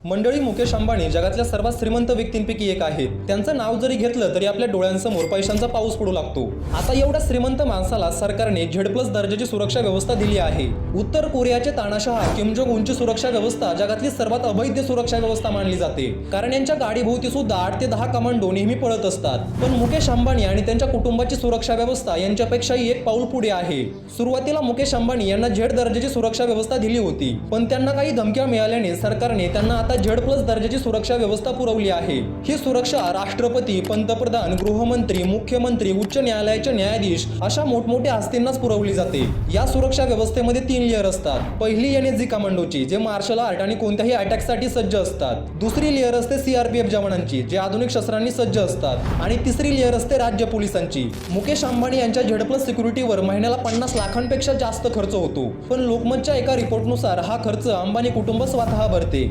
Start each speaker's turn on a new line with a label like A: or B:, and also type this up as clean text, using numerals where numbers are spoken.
A: मंडळी, मुकेश अंबानी जगातल्या सर्वात श्रीमंत व्यक्तींपैकी एक आहेत. त्यांचं नाव जरी घेतलं तरी आपल्या डोळ्यांसमोर पैशांचा पाऊस पडू लागतो. आता एवढ्या श्रीमंत माणसाला सरकारने Z+ दर्जाची सुरक्षा व्यवस्था दिली आहे. उत्तर कोरियाचे तानाशहा किम जोंग उनची सुरक्षा व्यवस्था जगातली सर्वात अवैध सुरक्षा व्यवस्था मानली जाते, कारण यांच्या गाडीभोवती सुद्धा 8 ते 10 कमांडो नेहमी पळत असतात. पण मुकेश अंबानी आणि त्यांच्या कुटुंबाची सुरक्षा व्यवस्था यांच्यापेक्षाही एक पाऊल पुढे आहे. सुरुवातीला मुकेश अंबानी यांना Z दर्जाची सुरक्षा व्यवस्था दिली होती, पण त्यांना काही धमक्या मिळाल्याने सरकारने त्यांना आता Z+ दर्जाची सुरक्षा व्यवस्था पुरवली आहे. ही सुरक्षा राष्ट्रपती, पंतप्रधान, गृहमंत्री, मुख्यमंत्री, उच्च न्यायालयाचे न्यायाधीश अशा मोठमोठ्या हस्तींनाच पुरवली जाते. या सुरक्षा व्यवस्थेमध्ये 3 लेअर असतात. पहिली NSG कमांडोची, जे मार्शल आर्ट आणि कोणत्याही अटॅकसाठी सज्ज असतात. दुसरी लेअर असते CRPF जवानांची, जे आधुनिक शस्त्रांनी सज्ज असतात. आणि तिसरी लेअर असते राज्य पोलिसांची. मुकेश अंबानी यांच्या Z+ सिक्युरिटीवर महिन्याला 50 लाखांपेक्षा जास्त खर्च होतो. पण लोकमतच्या एका रिपोर्टनुसार हा खर्च अंबानी कुटुंब स्वतः भरते.